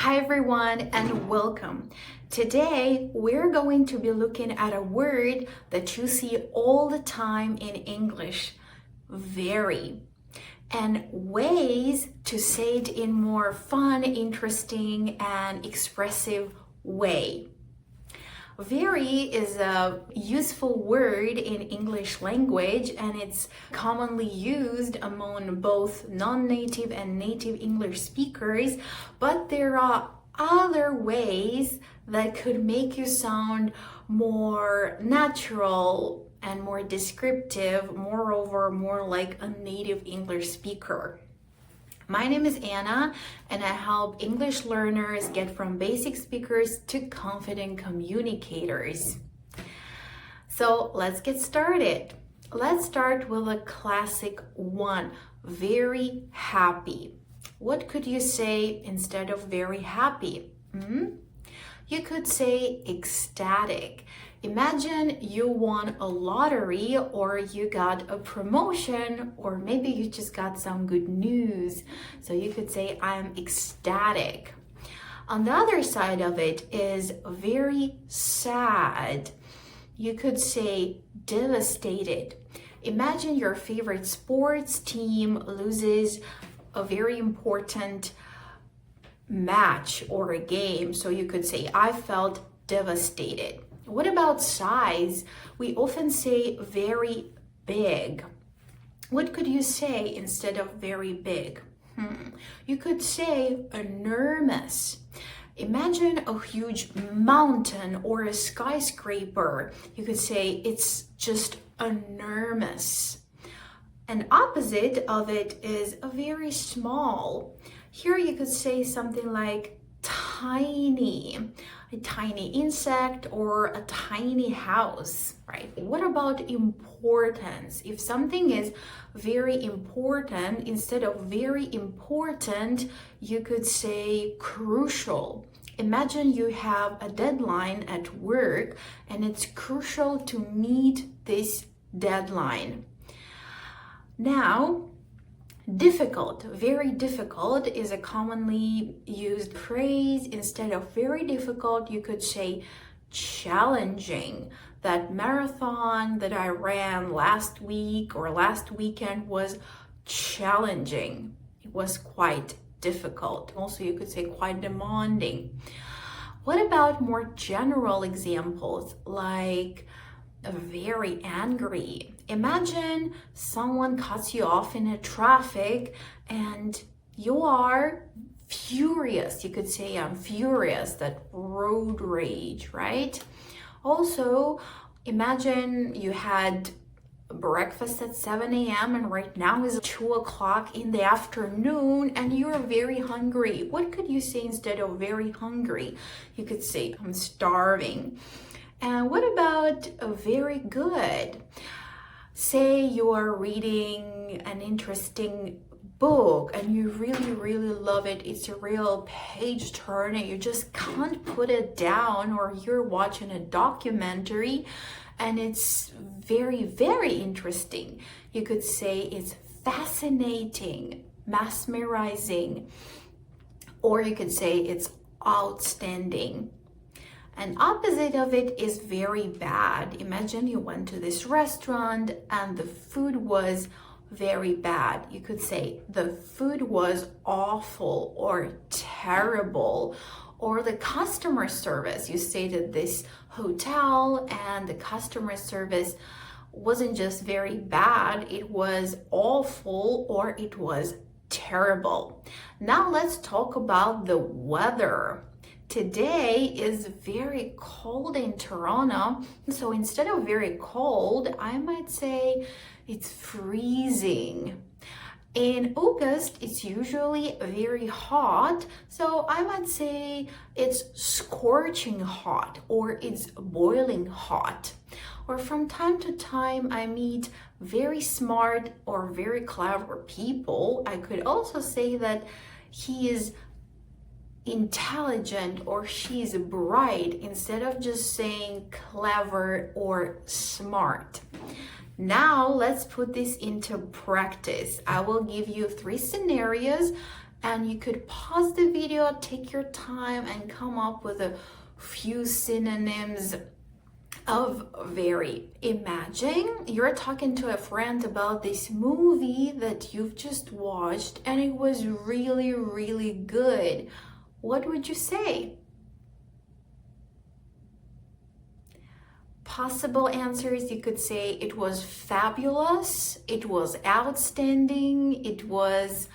Hi everyone and welcome. Today we're going to be looking at a word that you see all the time in English, very, and ways to say it in more fun, interesting, and expressive way. Very is a useful word in English language and it's commonly used among both non-native and native English speakers, but there are other ways that could make you sound more natural and more descriptive, moreover, more like a native English speaker. My name is Anna, and I help English learners get from basic speakers to confident communicators. So let's get started. Let's start with a classic one, very happy. What could you say instead of very happy? You could say ecstatic. Imagine you won a lottery or you got a promotion or maybe you just got some good news. So you could say, I'm ecstatic. On the other side of it is very sad. You could say devastated. Imagine your favorite sports team loses a very important match or a game. So you could say, I felt devastated. What about size? We often say very big. What could you say instead of very big? You could say enormous. Imagine a huge mountain or a skyscraper. You could say it's just enormous. An opposite of it is a very small. Here you could say something like tiny, a tiny insect or a tiny house, right? What about importance? If something is very important, instead of very important, you could say crucial. Imagine you have a deadline at work and it's crucial to meet this deadline. Now, difficult, very difficult is a commonly used phrase. Instead of very difficult, you could say challenging. That marathon that I ran last week or last weekend was challenging. It was quite difficult. Also, you could say quite demanding. What about more general examples like very angry? Imagine someone cuts you off in a traffic and you are furious. You could say I'm furious, that road rage, right? Also, imagine you had breakfast at 7 a.m. and right now is 2 o'clock in the afternoon and you're very hungry. What could you say instead of very hungry? You could say I'm starving. And what about very good? Say you are reading an interesting book and you really love it. It's a real page turner. You just can't put it down, or you're watching a documentary and it's very interesting. You could say it's fascinating, mesmerizing, or you could say it's outstanding. An opposite of it is very bad. Imagine you went to this restaurant and the food was very bad. You could say the food was awful or terrible. Or the customer service. You stayed at this hotel and the customer service wasn't just very bad, it was awful or it was terrible. Now let's talk about the weather. Today is very cold in Toronto, so instead of very cold, I might say it's freezing. In August, it's usually very hot, so I might say it's scorching hot or it's boiling hot. Or from time to time, I meet very smart or very clever people. I could also say that he is intelligent or she's bright instead of just saying clever or smart. Now let's put this into practice. I will give you 3 scenarios And you could pause the video, take your time, and come up with a few synonyms of very. Imagine you're talking to a friend about this movie that you've just watched and it was really, really good. What would you say? Possible answers, you could say it was fabulous, it was outstanding, it was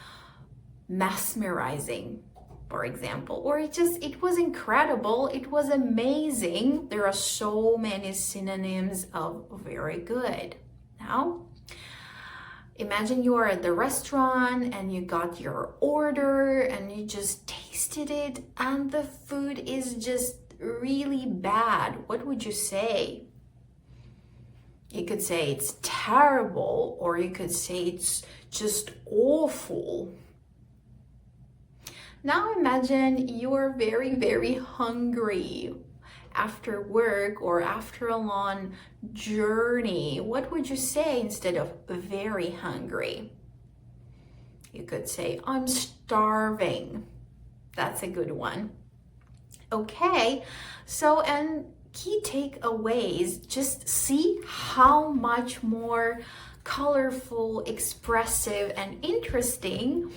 mesmerizing, for example, or it was incredible, it was amazing. There are so many synonyms of very good. Now imagine you are at the restaurant and you got your order and you just tasted it and the food is just really bad. What would you say? You could say it's terrible, or you could say it's just awful. Now imagine you are very, very hungry after work or after a long journey. What would you say instead of very hungry? You could say, I'm starving. That's a good one. Okay, so and key takeaways, just see how much more colorful, expressive, and interesting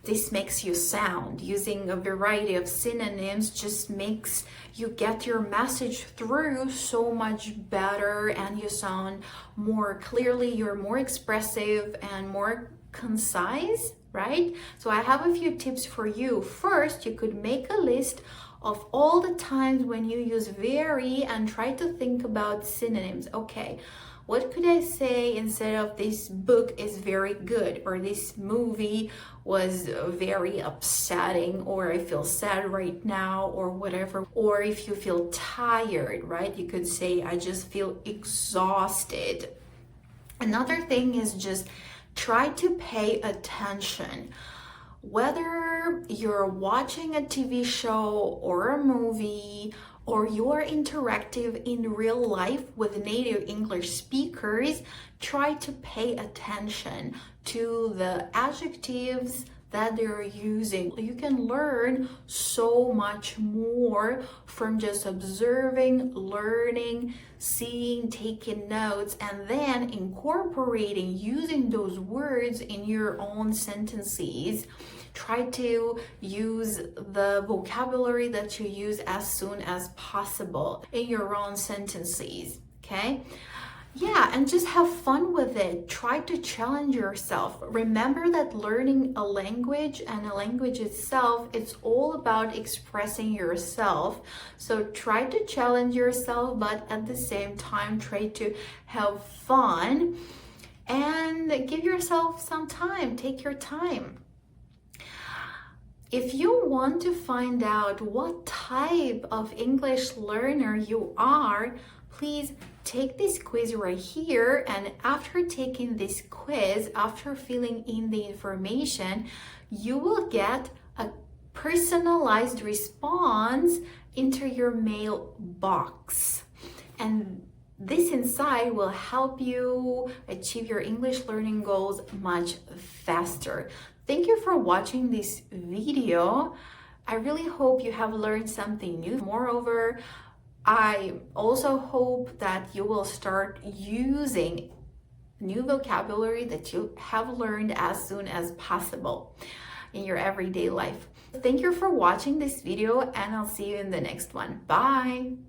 this makes you sound. Using a variety of synonyms just makes you get your message through so much better and you sound more clearly, you're more expressive and more concise, right? So I have a few tips for you. First, you could make a list of all the times when you use very and try to think about synonyms. Okay, what could I say instead of this book is very good, or this movie was very upsetting, or I feel sad right now, or whatever. Or if you feel tired, right, you could say I just feel exhausted. Another thing is just try to pay attention. Whether you're watching a TV show or a movie, or you're interactive in real life with native English speakers, try to pay attention to the adjectives that they're using. You can learn so much more from just observing, learning, seeing, taking notes, and then incorporating, using those words in your own sentences. Try to use the vocabulary that you use as soon as possible in your own sentences, okay? Yeah, and just have fun with it. Try to challenge yourself. Remember that learning a language and a language itself, it's all about expressing yourself. So try to challenge yourself, but at the same time, try to have fun and give yourself some time. Take your time. If you want to find out what type of English learner you are, please take this quiz right here. And after taking this quiz, after filling in the information, you will get a personalized response into your mailbox. And this insight will help you achieve your English learning goals much faster. Thank you for watching this video. I really hope you have learned something new. Moreover, I also hope that you will start using new vocabulary that you have learned as soon as possible in your everyday life. Thank you for watching this video, and I'll see you in the next one. Bye!